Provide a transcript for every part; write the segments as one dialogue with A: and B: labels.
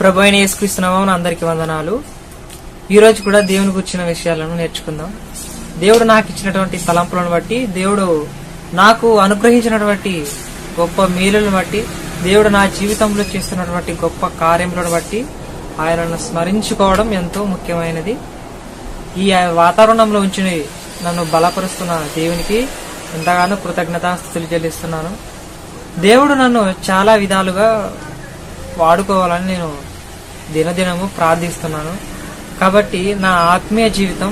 A: ప్రభు అయిన యేసుక్రీస్తు నామమున అందరికీ వందనాలు. ఈ రోజు కూడా దేవుని గురించిన విషయాలను నేర్చుకుందాం. దేవుడు నాకు ఇచ్చినటువంటి తలంపులను బట్టి, దేవుడు నాకు అనుగ్రహించినటువంటి గొప్ప మేలులను బట్టి, దేవుడు నా జీవితంలో చేస్తున్నటువంటి గొప్ప కార్యములను బట్టి ఆయనను స్మరించుకోవడం ఎంతో ముఖ్యమైనది. ఈ వాతావరణంలో ఉంచి నన్ను బలపరుస్తున్న దేవునికి ఎంతగానో కృతజ్ఞతాస్తుతులు చెల్లిస్తున్నాను. దేవుడు నన్ను చాలా విధాలుగా వాడుకోవాలని నేను దినదినము ప్రార్థిస్తున్నాను. కాబట్టి నా ఆత్మీయ జీవితం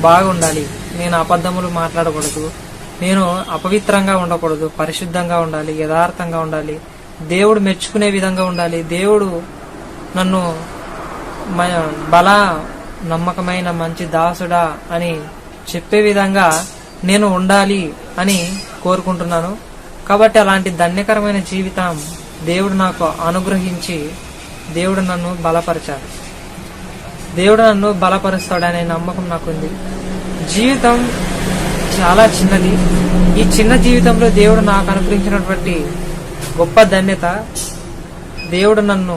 A: బాగుండాలి. నేను అబద్ధములు మాట్లాడకూడదు, నేను అపవిత్రంగా ఉండకూడదు, పరిశుద్ధంగా ఉండాలి, యథార్థంగా ఉండాలి, దేవుడు మెచ్చుకునే విధంగా ఉండాలి, దేవుడు నన్ను బల నమ్మకమైన మంచి దాసుడా అని చెప్పే విధంగా నేను ఉండాలి అని కోరుకుంటున్నాను. కాబట్టి అలాంటి ధన్యకరమైన జీవితం దేవుడు నాకు అనుగ్రహించి దేవుడు నన్ను బలపరచాడు. దేవుడు నన్ను బలపరుస్తాడనే నమ్మకం నాకుంది. జీవితం చాలా చిన్నది. ఈ చిన్న జీవితంలో దేవుడు నాకు అనుగ్రహించినటువంటి గొప్ప ధన్యత, దేవుడు నన్ను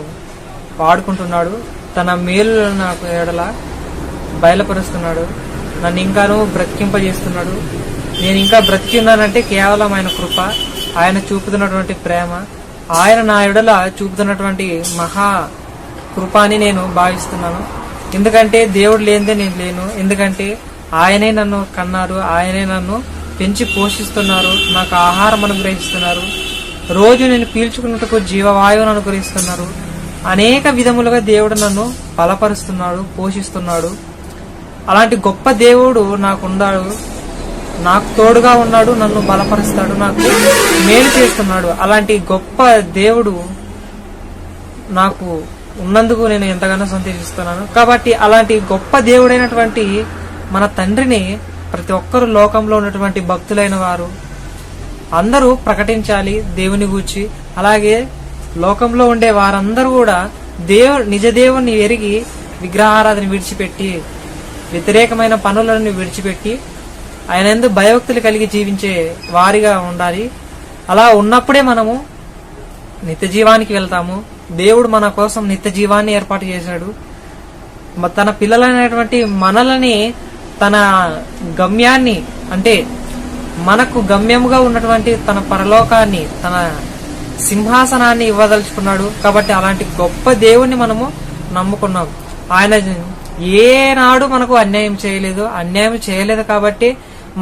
A: వాడుకుంటున్నాడు. తన మేలులను నాకు ఎడల బయలుపరుస్తున్నాడు. నన్ను ఇంకాను బ్రతికింపజేస్తున్నాడు. నేను ఇంకా బ్రతికి ఉన్నానంటే కేవలం ఆయన కృప, ఆయన చూపుతున్నటువంటి ప్రేమ, ఆయన నా ఎడల చూపుతున్నటువంటి మహా కృప అని నేను భావిస్తున్నాను. ఎందుకంటే దేవుడు లేనిదే నేను లేను. ఎందుకంటే ఆయనే నన్ను కన్నారు, ఆయనే నన్ను పెంచి పోషిస్తున్నారు, నాకు ఆహారం అనుగ్రహిస్తున్నారు, రోజు నేను పీల్చుకున్నట్టుకు జీవవాయువును అనుగ్రహిస్తున్నారు. అనేక విధములుగా దేవుడు నన్ను బలపరుస్తున్నాడు, పోషిస్తున్నాడు. అలాంటి గొప్ప దేవుడు నాకున్నాడు, నాకు తోడుగా ఉన్నాడు, నన్ను బలపరుస్తాడు, నాకు మేలు చేస్తున్నాడు. అలాంటి గొప్ప దేవుడు నాకు ఉన్నందుకు నేను ఎంతగానో సంతోషిస్తున్నాను. కాబట్టి అలాంటి గొప్ప దేవుడైనటువంటి మన తండ్రిని ప్రతి ఒక్కరు లోకంలో ఉన్నటువంటి భక్తులైన వారు అందరూ ప్రకటించాలి దేవుని గూర్చి. అలాగే లోకంలో ఉండే వారందరూ కూడా నిజ దేవుణ్ణి ఎరిగి విగ్రహారాధన విడిచిపెట్టి, వ్యతిరేకమైన పనులను విడిచిపెట్టి ఆయన యందు భయభక్తులు కలిగి జీవించే వారిగా ఉండాలి. అలా ఉన్నప్పుడే మనము నిత్య జీవానికి వెళ్తాము. దేవుడు మన కోసం నిత్య జీవాన్ని ఏర్పాటు చేశాడు. తన పిల్లలైనటువంటి మనల్ని తన గమ్యాన్ని, అంటే మనకు గమ్యముగా ఉన్నటువంటి తన పరలోకాన్ని, తన సింహాసనాన్ని ఇవ్వదలుచుకున్నాడు. కాబట్టి అలాంటి గొప్ప దేవుణ్ణి మనము నమ్ముకున్నాం. ఆయన ఏనాడు మనకు అన్యాయం చేయలేదు కాబట్టి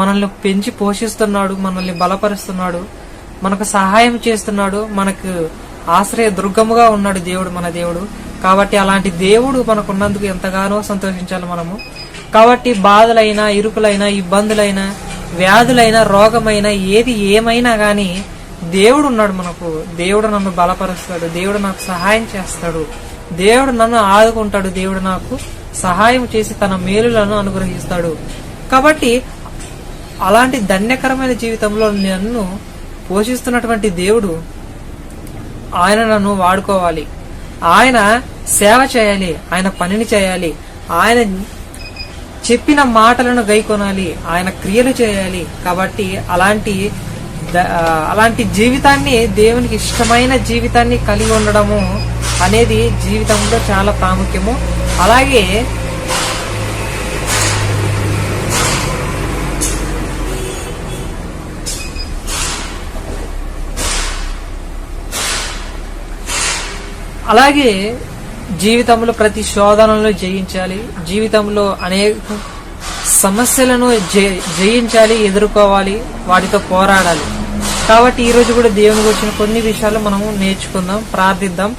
A: మనల్ని పెంచి పోషిస్తున్నాడు, మనల్ని బలపరుస్తున్నాడు, మనకు సహాయం చేస్తున్నాడు, మనకు ఆశ్రయ దుర్గముగా ఉన్నాడు దేవుడు, మన దేవుడు. కాబట్టి అలాంటి దేవుడు మనకున్నందుకు ఎంతగానో సంతోషించాలి మనము. కాబట్టి బాధలైనా, ఇరుకులైనా, ఇబ్బందులైనా, వ్యాధులైనా, రోగమైనా, ఏది ఏమైనా గాని దేవుడు ఉన్నాడు మనకు. దేవుడు నన్ను బలపరుస్తాడు, దేవుడు నాకు సహాయం చేస్తాడు, దేవుడు నన్ను ఆదుకుంటాడు, దేవుడు నాకు సహాయం చేసి తన మేలులను అనుగ్రహిస్తాడు. కాబట్టి అలాంటి ధన్యకరమైన జీవితంలో నన్ను పోషిస్తున్నటువంటి దేవుడు, ఆయన నన్ను వాడుకోవాలి, ఆయన సేవ చేయాలి, ఆయన పనిని చేయాలి, ఆయన చెప్పిన మాటలను గైకొనాలి, ఆయన క్రియలు చేయాలి. కాబట్టి అలాంటి జీవితాన్ని, దేవునికి ఇష్టమైన జీవితాన్ని కలిగి ఉండడము అనేది జీవితంలో చాలా ప్రాముఖ్యము. అలాగే జీవితంలో ప్రతి శోధనలను జయించాలి, జీవితంలో అనేక సమస్యలను జయించాలి, ఎదుర్కోవాలి, వాటితో పోరాడాలి. కాబట్టి ఈ రోజు కూడా దేవుని గురించిన కొన్ని విషయాలు మనము నేర్చుకుందాం, ప్రార్థిద్దాం.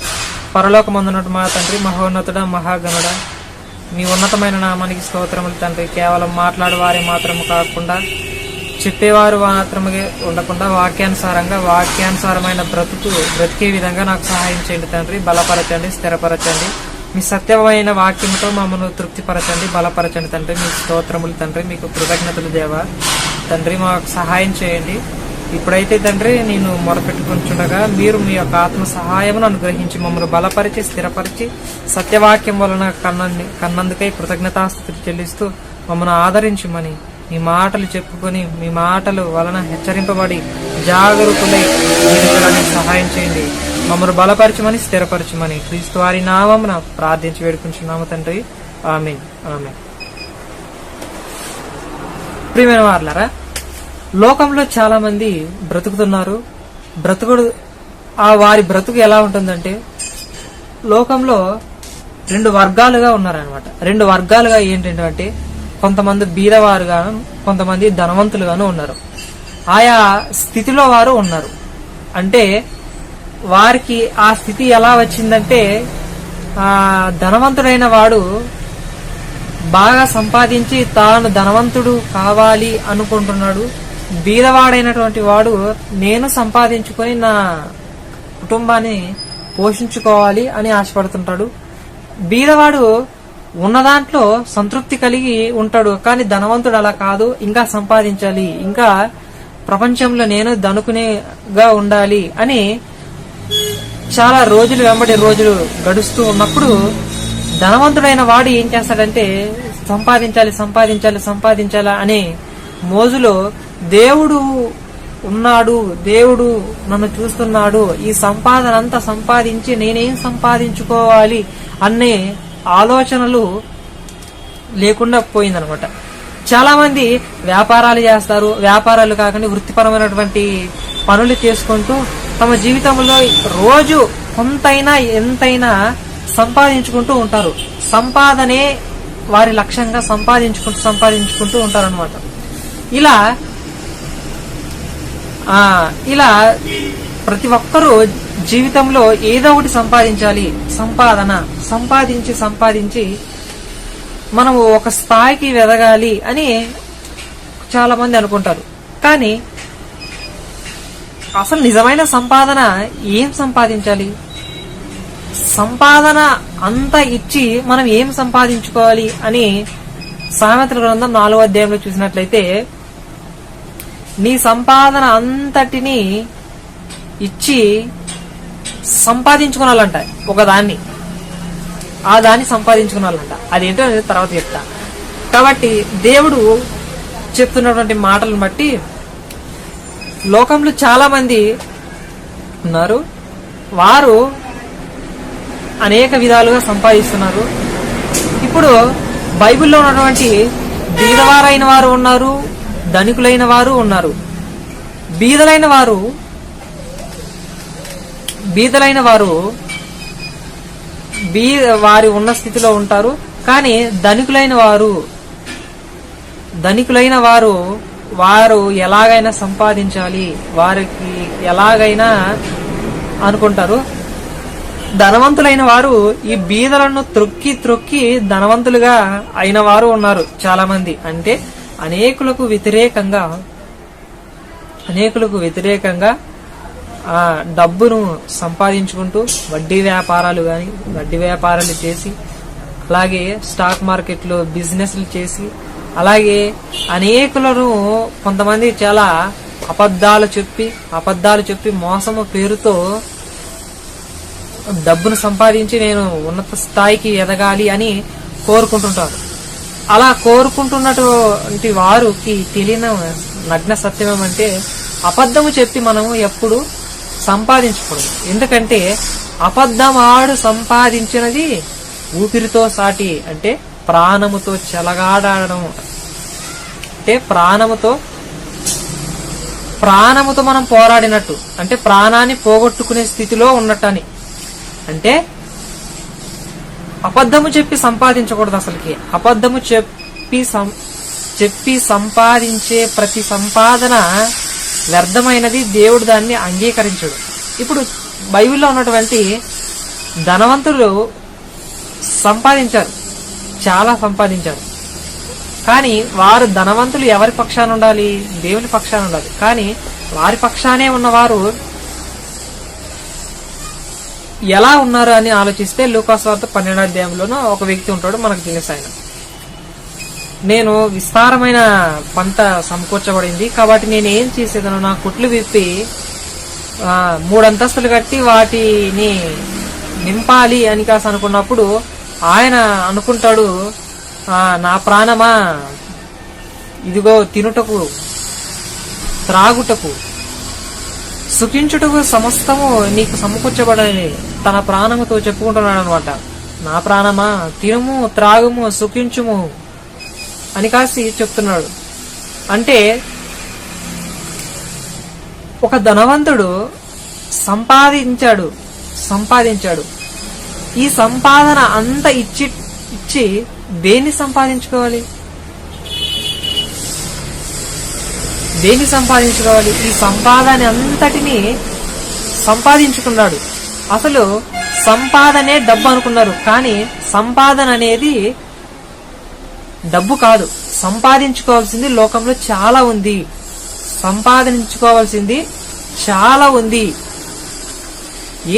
A: పరలోకమందున్నట్టు మా తండ్రి, మహోన్నతుడా, మహాగణుడ, మీ ఉన్నతమైన నామానికి స్తోత్రములు తండ్రి. కేవలం మాట్లాడేవారే మాత్రము కాకుండా, చెప్పేవారు మాత్రమే ఉండకుండా వాక్యానుసారమైన బ్రతికే విధంగా నాకు సహాయం చేయండి తండ్రి. బలపరచండి, స్థిరపరచండి. మీ సత్యమైన వాక్యంతో మమ్మల్ని తృప్తిపరచండి, బలపరచండి తండ్రి. మీకు స్తోత్రములు తండ్రి, మీకు కృతజ్ఞతలు దేవా తండ్రి. మాకు సహాయం చేయండి. ఇప్పుడైతే తండ్రి నేను మొరపెట్టుకుంటుండగా మీరు మీ యొక్క ఆత్మ సహాయమును అనుగ్రహించి మమ్మల్ని బలపరిచి, స్థిరపరిచి, సత్యవాక్యం వలన కన్నందుకై కృతజ్ఞతాస్తుతులు చెల్లిస్తూ మమ్మల్ని ఆదరించమని మీ మాటలు చెప్పుకొని, మీ మాటలు వలన హెచ్చరింపబడి జాగరూకులై జీవించడానికి సహాయం చేయండి. మమ్మల్ని బలపరచమని స్థిరపరచమని క్రీస్తు వారి నామమున ప్రార్థించి వేడుకుంటున్నాము తండ్రి. ఆమేన్. ఆమేన్. ప్రియమైన వారలారా, లోకంలో చాలా మంది బ్రతుకుతున్నారు. వారి బ్రతుకు ఎలా ఉంటుందంటే, లోకంలో 2 వర్గాలుగా ఉన్నారనమాట. 2 వర్గాలుగా ఏంటంటే, కొంతమంది బీదవారుగాను, కొంతమంది ధనవంతులుగాను ఉన్నారు. ఆయా స్థితిలో వారు ఉన్నారు. అంటే వారికి ఆ స్థితి ఎలా వచ్చిందంటే, ధనవంతుడైన వాడు బాగా సంపాదించి తాను ధనవంతుడు కావాలి అనుకుంటున్నాడు. బీదవాడైనటువంటి వాడు నేను సంపాదించుకొని నా కుటుంబాన్ని పోషించుకోవాలి అని ఆశపడుతుంటాడు. బీదవాడు ఉన్న దాంట్లో సంతృప్తి కలిగి ఉంటాడు. కానీ ధనవంతుడు అలా కాదు, ఇంకా సంపాదించాలి, ఇంకా ప్రపంచంలో నేను ధనుకునేగా ఉండాలి అని చాలా రోజులు వెంబడి రోజులు గడుస్తూ ఉన్నప్పుడు ధనవంతుడైన వాడు ఏం చేస్తాడంటే, సంపాదించాలి సంపాదించాలి సంపాదించాలా అనే మోజులో దేవుడు ఉన్నాడు, దేవుడు నన్ను చూస్తున్నాడు, ఈ సంపాదన అంతా సంపాదించి నేనేం సంపాదించుకోవాలి అనే ఆలోచనలు లేకుండా పోయిందనమాట. చాలా మంది వ్యాపారాలు చేస్తారు. వ్యాపారాలు కాకుండా వృత్తిపరమైనటువంటి పనులు చేసుకుంటూ తమ జీవితంలో రోజు కొంతైనా ఎంతైనా సంపాదించుకుంటూ ఉంటారు. సంపాదనే వారి లక్ష్యంగా సంపాదించుకుంటూ ఉంటారనమాట. ఇలా ప్రతి ఒక్కరూ జీవితంలో ఏదో ఒకటి సంపాదించాలి. సంపాదించి మనము ఒక స్థాయికి ఎదగాలి అని చాలా మంది అనుకుంటారు. కానీ అసలు నిజమైన సంపాదన ఏం సంపాదించాలి? సంపాదన అంతా ఇచ్చి మనం ఏం సంపాదించుకోవాలి అని సామెతల గ్రంథం 4వ అధ్యాయంలో చూసినట్లయితే, నీ సంపాదన అంతటిని ఇచ్చి సంపాదించుకోవాలంట. ఒకదాన్ని ఆ దాన్ని సంపాదించుకోవాలంట. అదేంటో తర్వాత చెప్తా. కాబట్టి దేవుడు చెప్తున్నటువంటి మాటలను బట్టి లోకంలో చాలా మంది ఉన్నారు. వారు అనేక విధాలుగా సంపాదిస్తున్నారు. ఇప్పుడు బైబిల్లో ఉన్నటువంటి బీదవారైన వారు ఉన్నారు, ధనికులైన వారు ఉన్నారు. బీదలైన వారు వారి ఉన్న స్థితిలో ఉంటారు. కానీ ధనికులైన వారు ఎలాగైనా సంపాదించాలి, వారికి ఎలాగైనా అనుకుంటారు. ధనవంతులైన వారు ఈ బీదలను త్రొక్కి ధనవంతులుగా అయిన వారు ఉన్నారు చాలా మంది. అంటే అనేకులకు వ్యతిరేకంగా ఆ డబ్బును సంపాదించుకుంటూ వడ్డీ వ్యాపారాలు చేసి, అలాగే స్టాక్ మార్కెట్లో బిజినెస్లు చేసి, అలాగే అనేకులను కొంతమంది చాలా అబద్ధాలు చెప్పి మోసము పేరుతో డబ్బును సంపాదించి నేను ఉన్నత స్థాయికి ఎదగాలి అని కోరుకుంటుంటారు. అలా కోరుకుంటున్నటువంటి వారికి తెలియని నగ్న సత్యం ఏమంటే, అబద్ధము చెప్పి మనము ఎప్పుడు సంపాదించకూడదు. ఎందుకంటే అబద్ధం ఆడు సంపాదించినది ఊపిరితో సాటి, అంటే ప్రాణముతో చెలగాడడం, అంటే ప్రాణముతో మనం పోరాడినట్టు, అంటే ప్రాణాన్ని పోగొట్టుకునే స్థితిలో ఉన్నట్టని. అంటే అబద్ధము చెప్పి సంపాదించకూడదు. అసలుకి అబద్ధము చెప్పి సంపాదించే ప్రతి సంపాదన వ్యర్థమైనది, దేవుడు దాన్ని అంగీకరించడు. ఇప్పుడు బైబిల్లో ఉన్నటువంటి ధనవంతులు చాలా సంపాదించారు. కానీ వారు ధనవంతులు ఎవరి పక్షాన ఉండాలి? దేవుని పక్షాన ఉండాలి. కానీ వారి పక్షానే ఉన్నవారు ఎలా ఉన్నారు అని ఆలోచిస్తే, లూకాసు వార్త 12వ అధ్యాయంలోనూ ఒక వ్యక్తి ఉంటాడు, మనకు తెలుసు. ఆయన, నేను విస్తారమైన పంట సమకూర్చబడింది కాబట్టి నేను ఏం చేసేదను, నా కుట్లు విప్పి 3 అంతస్తులు కట్టి వాటిని నింపాలి అని కాసి అనుకున్నప్పుడు ఆయన అనుకుంటాడు, నా ప్రాణమా, ఇదిగో తినుటకు త్రాగుటకు సుఖించుటకు సమస్తము నీకు సమకూర్చబడని తన ప్రాణముతో చెప్పుకుంటున్నాడు అనమాట. నా ప్రాణమా, తినుము, త్రాగుము, సుఖించుము అని కాసి చెప్తున్నాడు. అంటే ఒక ధనవంతుడు సంపాదించాడు. ఈ సంపాదన అంతా ఇచ్చి దేన్ని సంపాదించుకోవాలి? ఈ సంపాదన అంతటిని సంపాదించుకున్నాడు. అసలు సంపాదనే డబ్బు అనుకున్నారు, కానీ సంపాదన అనేది డబ్బు కాదు. సంపాదించుకోవాల్సింది లోకంలో చాలా ఉంది.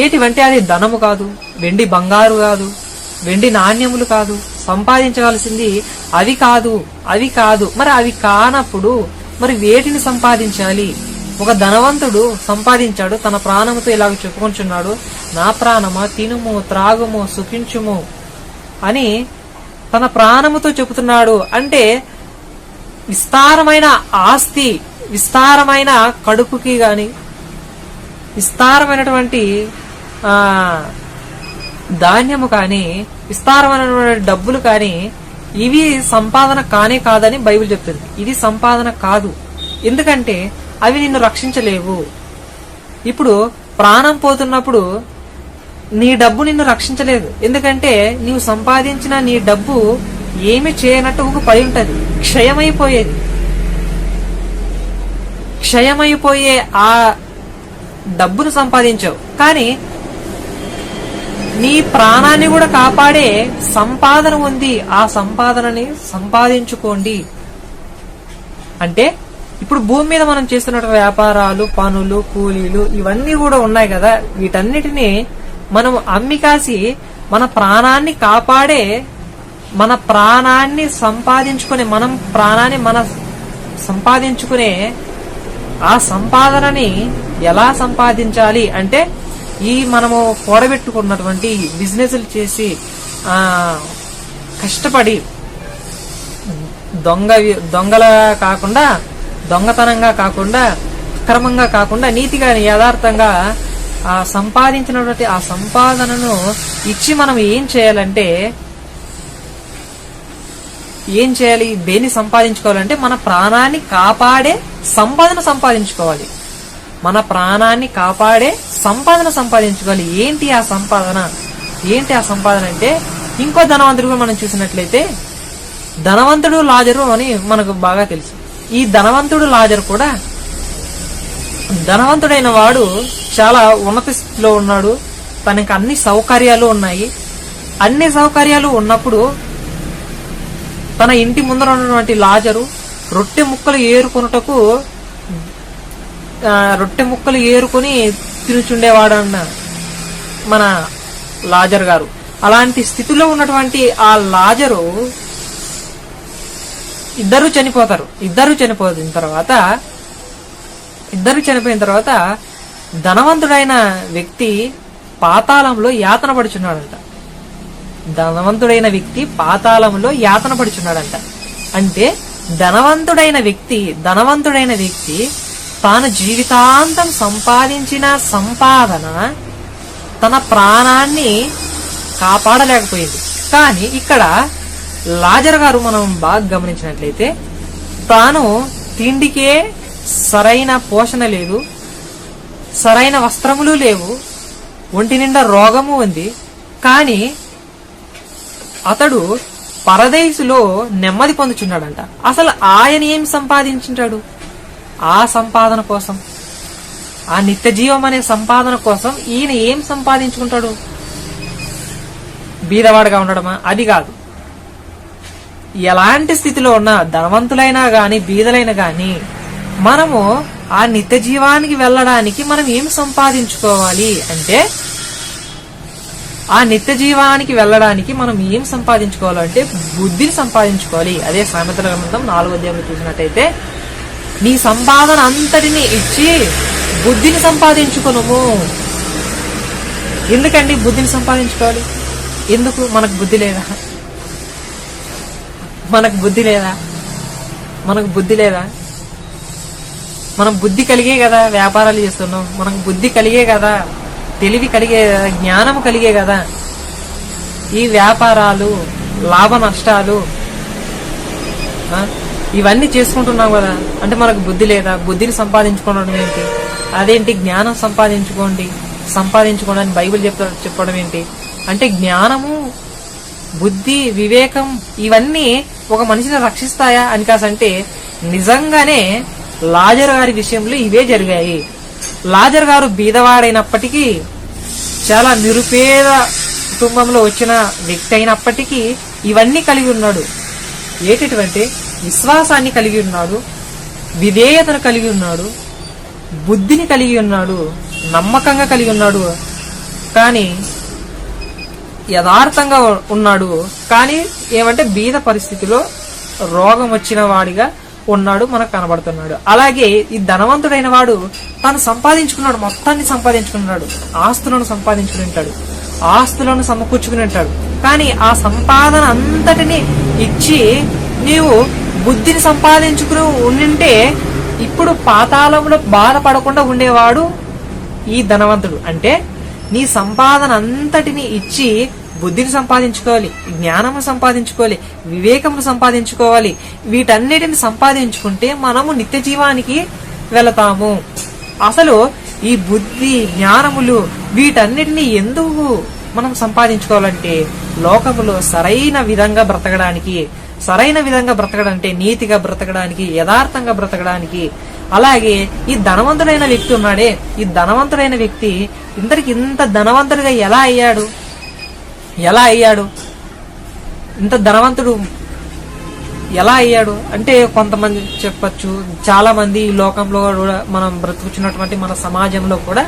A: ఏటివంటే అది ధనము కాదు, వెండి బంగారు కాదు, వెండి నాణ్యములు కాదు. సంపాదించవలసింది అవి కాదు. మరి అవి కానప్పుడు మరి వేటిని సంపాదించాలి? ఒక ధనవంతుడు సంపాదించాడు, తన ప్రాణముతో ఇలాగ చెప్పుకుంటున్నాడు, నా ప్రాణమా, తినుము, త్రాగుము, సుఖించుము అని తన ప్రాణముతో చెబుతున్నాడు. అంటే విస్తారమైన ఆస్తి, విస్తారమైన కడుపుకి గాని, విస్తారమైనటువంటి ధాన్యము కానీ, విస్తారమైనటువంటి డబ్బులు కానీ ఇవి సంపాదన కాదని బైబిల్ చెప్తుంది. ఇది సంపాదన కాదు. ఎందుకంటే అవి నిన్ను రక్షించలేవు. ఇప్పుడు ప్రాణం పోతున్నప్పుడు నీ డబ్బు నిన్ను రక్షించలేదు. ఎందుకంటే నీవు సంపాదించిన నీ డబ్బు ఏమి చేయనట్టు పడి ఉంటది, క్షయమైపోయే ఆ డబ్బును సంపాదించావు. కానీ నీ ప్రాణాన్ని కూడా కాపాడే సంపాదన ఉంది. ఆ సంపాదనని సంపాదించుకోండి. అంటే ఇప్పుడు భూమి మీద మనం చేస్తున్న వ్యాపారాలు, పనులు, కూలీలు ఇవన్నీ కూడా ఉన్నాయి కదా, వీటన్నిటిని మనం అమ్మి కాసి మన ప్రాణాన్ని కాపాడే, మన ప్రాణాన్ని సంపాదించుకునే, సంపాదించుకునే ఆ సంపాదనని ఎలా సంపాదించాలి అంటే ఈ మనము కూడబెట్టుకున్నటువంటి బిజినెస్లు చేసి కష్టపడి దొంగతనంగా కాకుండా, అక్రమంగా కాకుండా, నీతిగా యథార్థంగా ఆ సంపాదించినటువంటి ఆ సంపాదనను ఇచ్చి మనం ఏం చేయాలి? దేన్ని సంపాదించుకోవాలంటే మన ప్రాణాన్ని కాపాడే సంపాదన సంపాదించుకోవాలి. ఏంటి ఆ సంపాదన అంటే ఇంకో ధనవంతుడు మనం చూసినట్లయితే ధనవంతుడు లాజరు అని మనకు బాగా తెలుసు. ఈ ధనవంతుడు లాజరు కూడా, ధనవంతుడైన వాడు చాలా ఉన్నత స్థితిలో ఉన్నాడు, తనకి అన్ని సౌకర్యాలు ఉన్నాయి. అన్ని సౌకర్యాలు ఉన్నప్పుడు తన ఇంటి ముందర ఉన్నటువంటి లాజరు రొట్టె ముక్కలు ఏరుకొని తినుచుండేవాడన్న మన లాజర్ గారు. అలాంటి స్థితిలో ఉన్నటువంటి ఆ లాజరు ఇద్దరు చనిపోయిన తర్వాత ధనవంతుడైన వ్యక్తి పాతాళంలో యాతన పడుచున్నాడంట. అంటే ధనవంతుడైన వ్యక్తి తాను జీవితాంతం సంపాదించిన సంపాదన తన ప్రాణాన్ని కాపాడలేకపోయింది. కానీ ఇక్కడ లాజర్ గారు మనం బాగా గమనించినట్లయితే తాను తిండికే సరైన పోషణ లేదు, సరైన వస్త్రములు లేవు, ఒంటి నిండా రోగము ఉంది. కానీ అతడు పరదేశులో నెమ్మది పొందుచున్నాడంట. అసలు ఆయన ఏం సంపాదించుంటాడు? ఆ సంపాదన కోసం, ఆ నిత్య జీవం అనే సంపాదన కోసం ఈయన ఏం సంపాదించుకుంటాడు? బీదవాడుగా ఉండడమా? అది కాదు. ఎలాంటి స్థితిలో ఉన్నా, ధనవంతులైనా గాని బీదలైనా గాని, మనము ఆ నిత్య జీవానికి వెళ్ళడానికి మనం ఏం సంపాదించుకోవాలి అంటే, ఆ నిత్య జీవానికి వెళ్ళడానికి మనం ఏం సంపాదించుకోవాలంటే బుద్ధిని సంపాదించుకోవాలి. అదే సామెతల గ్రంథం 4వ అధ్యాయంలో చూసినట్టయితే, నీ సంపాదన అంతటిని ఇచ్చి బుద్ధిని సంపాదించుకునుము. ఎందుకండి బుద్ధిని సంపాదించుకోవాలి? ఎందుకు? మనకు బుద్ధి లేదా? మనం బుద్ధి కలిగే కదా వ్యాపారాలు చేస్తున్నాం, మనకు బుద్ధి కలిగే కదా, తెలివి కలిగే, జ్ఞానం కలిగే కదా ఈ వ్యాపారాలు, లాభ నష్టాలు ఇవన్నీ చేసుకుంటున్నాం కదా. అంటే మనకు బుద్ధి లేదా? బుద్ధిని సంపాదించుకోవడం ఏంటి? అదేంటి జ్ఞానం సంపాదించుకోండి అని బైబిల్ చెప్పడం ఏంటి? అంటే జ్ఞానము, బుద్ధి, వివేకం ఇవన్నీ ఒక మనిషిని రక్షిస్తాయా అని కాసంటే నిజంగానే లాజరు గారి విషయంలో ఇవే జరిగాయి. లాజరు గారు బీదవాడైనప్పటికీ, చాలా నిరుపేద కుటుంబంలో వచ్చిన వ్యక్తి అయినప్పటికీ ఇవన్నీ కలిగి ఉన్నాడు. ఏటటువంటి విశ్వాసాన్ని కలిగి ఉన్నాడు, విధేయతను కలిగి ఉన్నాడు, బుద్ధిని కలిగి ఉన్నాడు, నమ్మకంగా కలిగి ఉన్నాడు, కానీ యథార్థంగా ఉన్నాడు. కానీ ఏమంటే బీద పరిస్థితిలో రోగం వచ్చిన వాడిగా ఉన్నాడు, మనకు కనబడుతున్నాడు. అలాగే ఈ ధనవంతుడైన వాడు తాను సంపాదించుకున్నాడు, మొత్తాన్ని సంపాదించుకున్నాడు, ఆస్తులను సంపాదించుకుని ఉంటాడు, ఆస్తులను సమకూర్చుకుని ఉంటాడు. కానీ ఆ సంపాదన అంతటిని ఇచ్చి నీవు బుద్ధిని సంపాదించుకుని ఉండింటే ఇప్పుడు పాతాళంలో బాధపడకుండా ఉండేవాడు ఈ ధనవంతుడు. అంటే నీ సంపాదన అంతటిని ఇచ్చి బుద్ధిని సంపాదించుకోవాలి, జ్ఞానము సంపాదించుకోవాలి, వివేకమును సంపాదించుకోవాలి. వీటన్నిటిని సంపాదించుకుంటే మనము నిత్య జీవానికి వెళతాము. అసలు ఈ బుద్ధి, జ్ఞానములు వీటన్నిటిని ఎందుకు మనం సంపాదించుకోవాలంటే లోకములో సరైన విధంగా బ్రతకడానికి, నీతిగా బ్రతకడానికి, యథార్థంగా బ్రతకడానికి. అలాగే ఈ ధనవంతుడైన వ్యక్తి ఉన్నాడే, ఈ ధనవంతుడైన వ్యక్తి ఇంత ధనవంతుడిగా ఎలా అయ్యాడు? ఇంత ధనవంతుడు ఎలా అయ్యాడు అంటే కొంతమంది చెప్పచ్చు, చాలా మంది ఈ లోకంలో మనం బ్రతుకుచున్నటువంటి మన సమాజంలో కూడా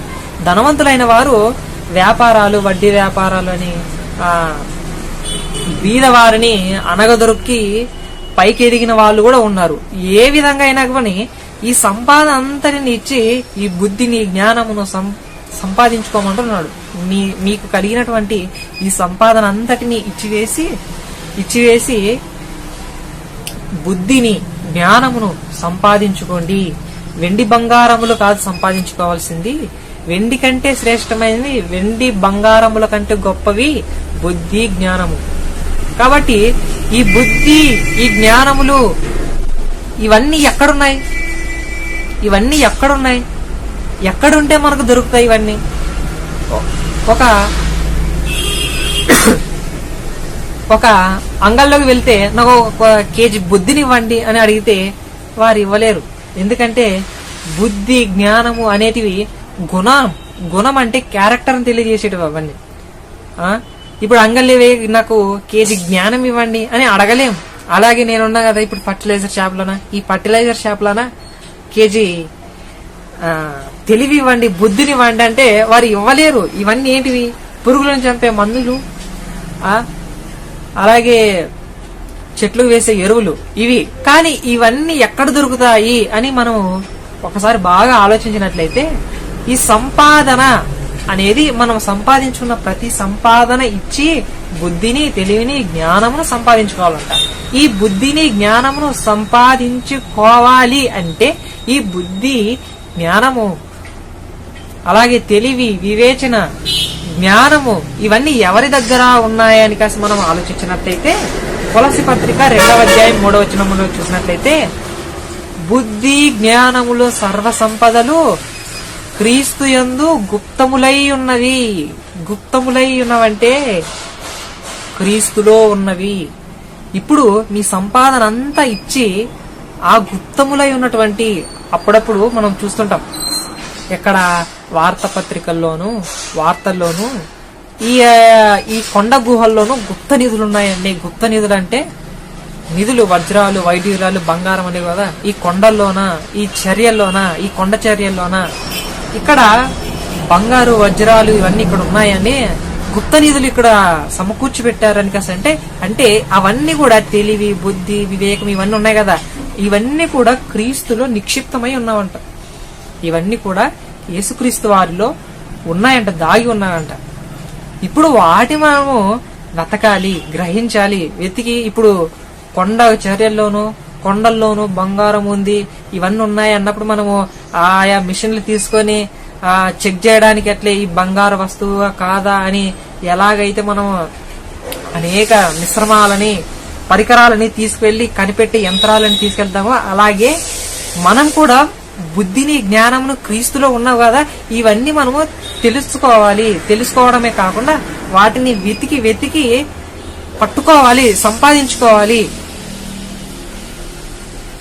A: ధనవంతులైన వారు వ్యాపారాలు, వడ్డీ వ్యాపారాలు అని బీదవారిని అనగదొరికి పైకి ఎదిగిన వాళ్ళు కూడా ఉన్నారు. ఏ విధంగా అయినా కానీ ఈ సంపాదన అంతటిని ఇచ్చి ఈ బుద్ధిని, జ్ఞానమును సంపాదించుకోమంటున్నాడు. మీకు కలిగినటువంటి ఈ సంపాదన అంతటిని ఇచ్చివేసి బుద్ధిని, జ్ఞానమును సంపాదించుకోండి. వెండి బంగారములు కాదు సంపాదించుకోవాల్సింది, వెండి కంటే శ్రేష్టమైనది, వెండి బంగారముల కంటే గొప్పవి బుద్ధి, జ్ఞానము. కాబట్టి ఈ బుద్ధి, ఈ జ్ఞానములు ఇవన్నీ ఎక్కడున్నాయి? ఎక్కడుంటే మనకు దొరుకుతాయి ఇవన్నీ? ఒక అంగల్లోకి వెళ్తే నాకు 1 కేజీ బుద్ధిని ఇవ్వండి అని అడిగితే వారు ఇవ్వలేరు. ఎందుకంటే బుద్ధి, జ్ఞానము అనేటివి గుణం అంటే క్యారెక్టర్ని తెలియజేసేటివి అవన్నీ. ఇప్పుడు అంగళ్ళే నాకు కేజీ జ్ఞానం ఇవ్వండి అని అడగలేం. అలాగే నేనున్నా కదా ఇప్పుడు ఫర్టిలైజర్ షాప్లోనా, ఈ ఫర్టిలైజర్ షాప్లోనా కేజీ తెలివి ఇవ్వండి, బుద్ధిని ఇవ్వండి అంటే వారు ఇవ్వలేరు. ఇవన్నీ ఏంటివి? పురుగులను చంపే మందులు, అలాగే చెట్లు వేసే ఎరువులు ఇవి. కానీ ఇవన్నీ ఎక్కడ దొరుకుతాయి అని మనం ఒకసారి బాగా ఆలోచించినట్లయితే ఈ సంపాదన అనేది మనం సంపాదించుకున్న ప్రతి సంపాదన ఇచ్చి బుద్ధిని, తెలివిని, జ్ఞానమును సంపాదించుకోవాలంట. ఈ బుద్ధిని, జ్ఞానమును సంపాదించుకోవాలి అంటే ఈ బుద్ధి, జ్ఞానము, అలాగే తెలివి, వివేచన, జ్ఞానము ఇవన్నీ ఎవరి దగ్గర ఉన్నాయని కాసి మనం ఆలోచించినట్లయితే కొలసి పత్రిక 2వ అధ్యాయం 3వ వచనములో చూసినట్లయితే బుద్ధి, జ్ఞానములు, సర్వ సంపదలు క్రీస్తు యందు గుప్తములై ఉన్నవంటే క్రీస్తులో ఉన్నవి. ఇప్పుడు మీ సంపాదన అంతా ఇచ్చి ఆ గుప్తములై ఉన్నటువంటి, అప్పుడప్పుడు మనం చూస్తుంటాం ఎక్కడ వార్తాపత్రికల్లోనూ వార్తల్లోనూ ఈ కొండ గుహల్లోనూ గుప్త నిధులు ఉన్నాయండి. గుప్త నిధులు అంటే నిధులు, వజ్రాలు, వైఢూర్యాలు, బంగారం అనేవి కదా. ఈ కొండల్లోన, ఈ చర్యల్లోన, ఈ కొండ చర్యల్లోన ఇక్కడ బంగారు, వజ్రాలు ఇవన్నీ ఇక్కడ ఉన్నాయని గుప్త నిధులు ఇక్కడ సమకూర్చి పెట్టారని అంటే అవన్నీ కూడా తెలివి, బుద్ధి, వివేకం ఇవన్నీ ఉన్నాయి కదా, ఇవన్నీ కూడా క్రీస్తులో నిక్షిప్తమై ఉన్నావంట. ఇవన్నీ కూడా యేసుక్రీస్తు వారిలో ఉన్నాయంట, దాగి ఉన్నాయంట. ఇప్పుడు వాటి మనము వెతకాలి, గ్రహించాలి, వెతికి ఇప్పుడు కొండ చర్యల్లోనూ కొండల్లోనూ బంగారం ఉంది, ఇవన్నీ ఉన్నాయి అన్నప్పుడు మనము ఆయా మిషన్లు తీసుకొని చెక్ చేయడానికి అట్లే ఈ బంగారు వస్తువుగా కాదా అని ఎలాగైతే మనం అనేక మిశ్రమాలని పరికరాలని తీసుకువెళ్లి కనిపెట్టి యంత్రాలను తీసుకెళ్తామో అలాగే మనం కూడా బుద్ధిని జ్ఞానమును క్రీస్తులో ఉన్నావు కదా, ఇవన్నీ మనము తెలుసుకోవడమే కాకుండా వాటిని వెతికి పట్టుకోవాలి, సంపాదించుకోవాలి.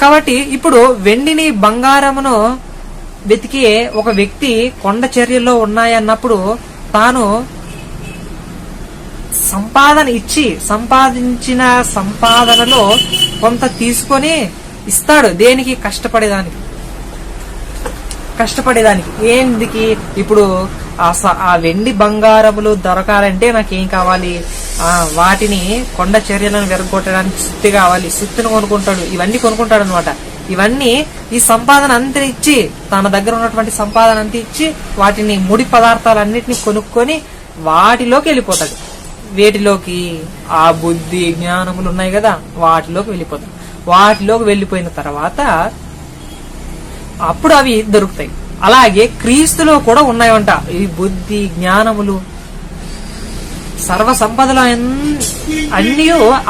A: కాబట్టి ఇప్పుడు వెండిని బంగారమును వెతికి ఒక వ్యక్తి కొండ చర్యల్లో ఉన్నాయన్నప్పుడు తాను సంపాదన ఇచ్చి సంపాదించిన సంపాదనలో కొంత తీసుకొని ఇస్తాడు. దేనికి? కష్టపడేదానికి. ఏందికి? ఇప్పుడు ఆ వెండి బంగారములు దొరకాలంటే నాకేం కావాలి? వాటిని కొండ చర్యలను వెరగొట్టడానికి సుత్తి కావాలి, సుత్తిని కొనుక్కుంటాడు, ఇవన్నీ కొనుక్కుంటాడు అనమాట. ఇవన్నీ ఈ సంపాదన అంతా ఇచ్చి, తన దగ్గర ఉన్నటువంటి సంపాదన అంతా ఇచ్చి వాటిని ముడి పదార్థాలన్నిటిని కొనుక్కొని వాటిలోకి వెళ్ళిపోతాడు. వేటిలోకి? ఆ బుద్ధి జ్ఞానములు ఉన్నాయి కదా, వాటిలోకి వెళ్ళిపోతాడు. వాటిలోకి వెళ్ళిపోయిన తర్వాత అప్పుడు అవి దొరుకుతాయి. అలాగే క్రీస్తులో కూడా ఉన్నాయంట ఈ బుద్ధి జ్ఞానములు, సర్వ సంపదలు అన్నీ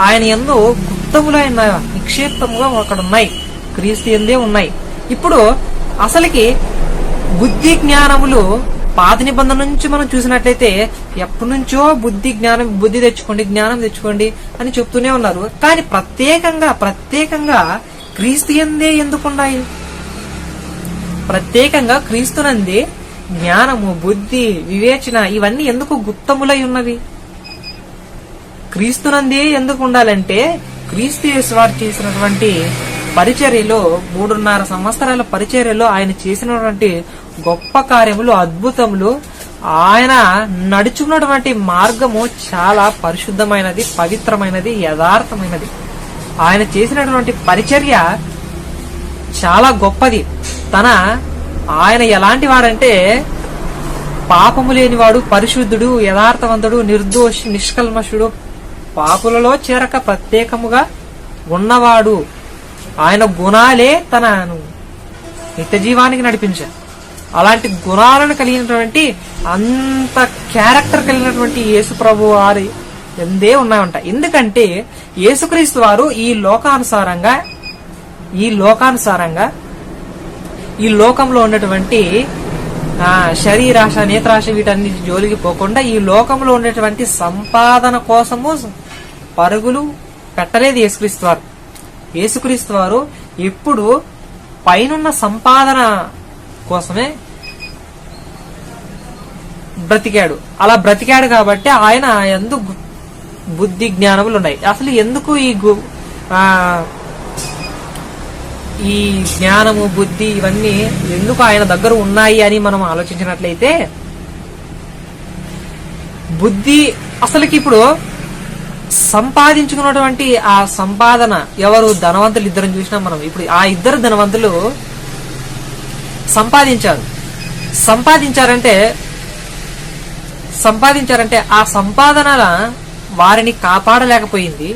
A: ఆయన యందు గుప్తములైన నిక్షేపముగా అక్కడ ఉన్నాయి, క్రీస్తు యందే ఉన్నాయి. ఇప్పుడు అసలుకి బుద్ధి జ్ఞానములు పాత నిబంధన నుంచి మనం చూసినట్లయితే ఎప్పటి నుంచో బుద్ధి తెచ్చుకోండి, జ్ఞానం తెచ్చుకోండి అని చెప్తూనే ఉన్నారు. కానీ ప్రత్యేకంగా క్రీస్తు యందే ఎందుకున్నాయి? ప్రత్యేకంగా క్రీస్తునందే జ్ఞానము, బుద్ధి, వివేచన ఇవన్నీ ఎందుకు గుప్తములై ఉన్నవి? క్రీస్తునందే ఎందుకు ఉండాలంటే క్రీస్తు యేసు వారు చేసినటువంటి పరిచర్యలో 3.5 సంవత్సరాల పరిచర్యలో ఆయన చేసినటువంటి గొప్ప కార్యములు, అద్భుతములు, ఆయన నడుచుకున్నటువంటి మార్గము చాలా పరిశుద్ధమైనది, పవిత్రమైనది, యథార్థమైనది. ఆయన చేసినటువంటి పరిచర్య చాలా గొప్పది. ఆయన ఎలాంటి వాడంటే పాపము లేనివాడు, పరిశుద్ధుడు, యథార్థవంతుడు, నిర్దోషి, నిష్కల్మషుడు, పాపులలో చేరక ప్రత్యేకముగా ఉన్నవాడు. ఆయన గుణాలే తనను నిత్య జీవానికి నడిపించారు. అలాంటి గుణాలను కలిగినటువంటి, అంత క్యారెక్టర్ కలిగినటువంటి యేసు ప్రభు వారి ఎందే ఉన్నాయంట. ఎందుకంటే యేసుక్రీస్తు వారు ఈ లోకానుసారంగా ఈ లోకంలో ఉన్నటువంటి శరీరాశ, నేత్రాశ వీటన్నిటి జోలికి పోకుండా ఈ లోకంలో ఉండేటువంటి సంపాదన కోసము పరుగులు పెట్టలేదు యేసుక్రీస్తు వారు. యేసుక్రీస్తు వారు ఎప్పుడు పైనున్న సంపాదన కోసమే బ్రతికాడు. అలా బ్రతికాడు కాబట్టి ఆయన ఎందుకు బుద్ధి జ్ఞానములు ఉన్నాయి. అసలు ఎందుకు ఈ జ్ఞానము, బుద్ధి ఇవన్నీ ఎందుకు ఆయన దగ్గర ఉన్నాయి అని మనం ఆలోచించినట్లయితే, బుద్ధి అసలుకి ఇప్పుడు సంపాదించుకున్నటువంటి ఆ సంపాదన ఎవరు? ధనవంతులు ఇద్దరు చూసినాం మనం. ఇప్పుడు ఆ ఇద్దరు ధనవంతులు సంపాదించారంటే ఆ సంపాదన వారిని కాపాడలేకపోయింది.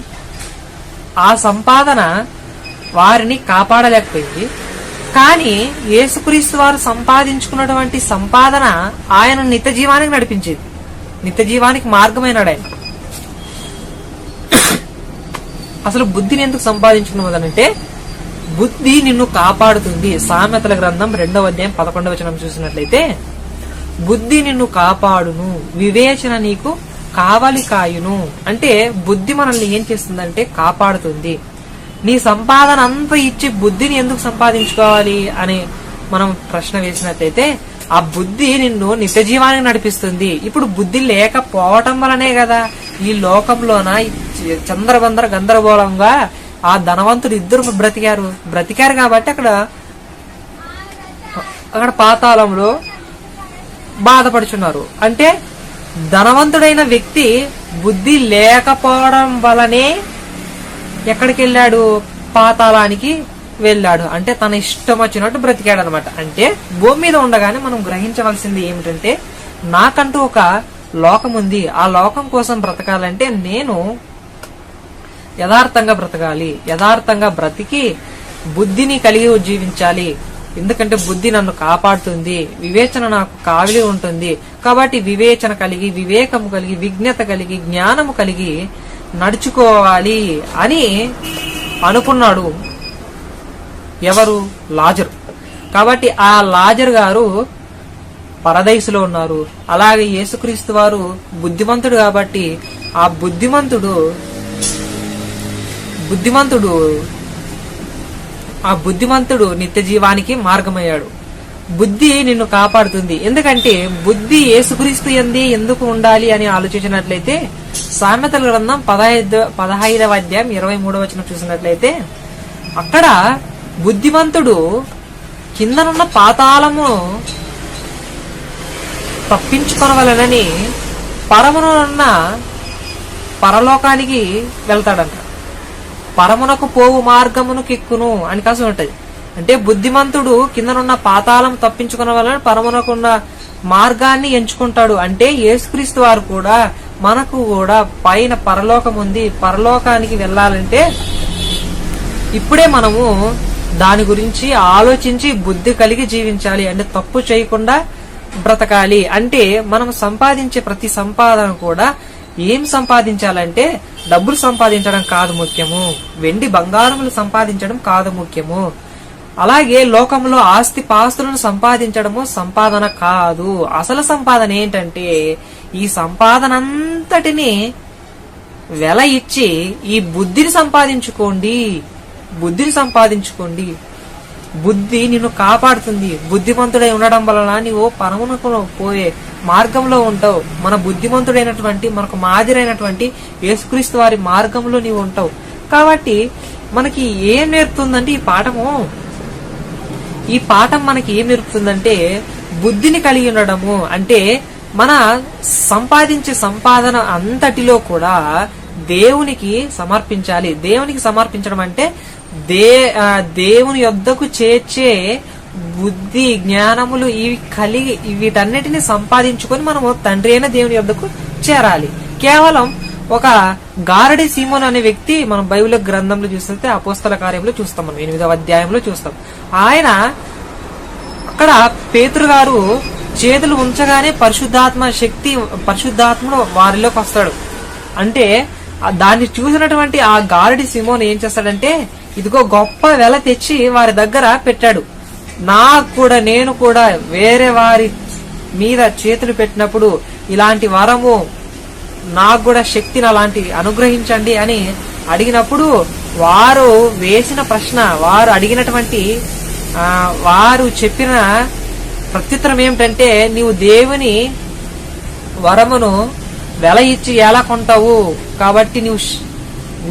A: కానీ యేసుక్రీస్తు వారు సంపాదించుకున్నటువంటి సంపాదన ఆయన నిత్య జీవానికి నడిపించేది, నిత్య జీవానికి మార్గమైనాడు ఆయన. అసలు బుద్ధిని ఎందుకు సంపాదించుకున్నదంటే బుద్ధి నిన్ను కాపాడుతుంది. సామెతల గ్రంథం 2వ అధ్యాయం 11వ వచనం చూసినట్లయితే, బుద్ధి నిన్ను కాపాడును, వివేచన నీకు కావలి కాయును. అంటే బుద్ధి మనల్ని ఏం చేస్తుందంటే కాపాడుతుంది. నీ సంపాదన అంతా ఇచ్చి బుద్ధిని ఎందుకు సంపాదించుకోవాలి అని మనం ప్రశ్న వేసినట్లయితే, ఆ బుద్ధి నిన్ను నిత్య జీవానికి నడిపిస్తుంది. ఇప్పుడు బుద్ధి లేకపోవటం వలనే కదా ఈ లోకంలోన చంద్రబందర గందరగోళంగా ఆ ధనవంతుడు ఇద్దరు బ్రతికారు కాబట్టి అక్కడ పాతాళంలో బాధపడుచున్నారు. అంటే ధనవంతుడైన వ్యక్తి బుద్ధి లేకపోవడం వలనే ఎక్కడికి వెళ్ళాడు? పాతాళానికి వెళ్ళాడు. అంటే తన ఇష్టం వచ్చినట్టు బ్రతికాడు అనమాట. అంటే భూమి మీద ఉండగానే మనం గ్రహించవలసింది ఏమిటంటే, నాకంటూ ఒక లోకం ఉంది. ఆ లోకం కోసం బ్రతకాలంటే నేను యథార్థంగా బ్రతకాలి, యథార్థంగా బ్రతికి బుద్ధిని కలిగి జీవించాలి. ఎందుకంటే బుద్ధి నన్ను కాపాడుతుంది, వివేచన నాకు కావిలి ఉంటుంది. కాబట్టి వివేచన కలిగి, వివేకము కలిగి, విజ్ఞత కలిగి, జ్ఞానము కలిగి నడుచుకోవాలి అని అనుకున్నాడు. ఎవరు? లాజరు. కాబట్టి ఆ లాజరు గారు పరదైసులో ఉన్నారు. అలాగే యేసుక్రీస్తు వారు బుద్ధిమంతుడు కాబట్టి ఆ బుద్ధిమంతుడు నిత్య జీవానికి మార్గమయ్యాడు. బుద్ధి నిన్ను కాపాడుతుంది. ఎందుకంటే బుద్ధి యేసుక్రీస్తు యందే ఎందుకు ఉండాలి అని ఆలోచించినట్లయితే సామెతల గ్రంథం 15వ అధ్యాయం 23వ వచనం చూసినట్లయితే అక్కడ బుద్ధిమంతుడు కిందనున్న పాతాళము తప్పించుకొనవలనని పరమునున్న పరలోకానికి వెళ్తాడంట. పరమునకు పోవు మార్గమును కిక్కును అని కాసి ఉంటది. అంటే బుద్ధిమంతుడు కిందనున్న పాతాళం తప్పించుకునవలన పరమునకున్న మార్గాన్ని ఎంచుకుంటాడు. అంటే యేసుక్రీస్తు వారు కూడా మనకు కూడా పైన పరలోకం ఉంది, పరలోకానికి వెళ్ళాలంటే ఇప్పుడే మనము దాని గురించి ఆలోచించి బుద్ధి కలిగి జీవించాలి. అంటే తప్పు చేయకుండా బ్రతకాలి. అంటే మనం సంపాదించే ప్రతి సంపాదన కూడా ఏం సంపాదించాలంటే డబ్బులు సంపాదించడం కాదు ముఖ్యము, వెండి బంగారములు సంపాదించడం కాదు ముఖ్యము. అలాగే లోకంలో ఆస్తి పాస్తులను సంపాదించడము సంపాదన కాదు. అసలు సంపాదన ఏంటంటే ఈ సంపాదన అంతటిని వెల ఇచ్చి ఈ బుద్ధిని సంపాదించుకోండి. బుద్ధి నిన్ను కాపాడుతుంది. బుద్ధిమంతుడై ఉండడం వలన నీవు పరమునకు పోయే మార్గంలో ఉంటావు. మన బుద్ధిమంతుడైనటువంటి మనకు మాదిరైనటువంటి యేసుక్రీస్తు వారి మార్గంలో నీవు ఉంటావు. కాబట్టి మనకి ఏం నేర్పుతుందంటే ఈ పాఠం మనకి ఏం నేర్పుతుందంటే బుద్ధిని కలిగి ఉండడము. అంటే మన సంపాదించే సంపాదన అంతటిలో కూడా దేవునికి సమర్పించాలి. దేవునికి సమర్పించడం అంటే దేవుని యొద్దకు చేర్చే బుద్ధి జ్ఞానములు ఇవి కలిగి వీటన్నిటిని సంపాదించుకొని మనము తండ్రి అయిన దేవుని యొద్దకు చేరాలి. కేవలం ఒక గారడి సీమోను అనే వ్యక్తి మనం బైబిల్ గ్రంథంలో చూస్తే అపోస్తల కార్యంలో చూస్తాం, మనం 8వ అధ్యాయంలో చూస్తాం. ఆయన అక్కడ పేతురు గారు చేతులు ఉంచగానే పరిశుద్ధాత్ముడు వారిలోకి వస్తాడు. అంటే దాన్ని చూసినటువంటి ఆ గారడి సీమోను ఏం చేస్తాడంటే ఇదిగో గొప్ప వెల తెచ్చి వారి దగ్గర పెట్టాడు. నేను కూడా వేరే వారి మీద చేతులు పెట్టినప్పుడు ఇలాంటి వరము నాకు కూడా శక్తిని అలాంటి అనుగ్రహించండి అని అడిగినప్పుడు వారు వేసిన ప్రశ్న, వారు అడిగినటువంటి వారు చెప్పిన ప్రత్యుత్తరం ఏమిటంటే నీవు దేవుని వరమును వెల ఇచ్చి ఎలా కొంటావు, కాబట్టి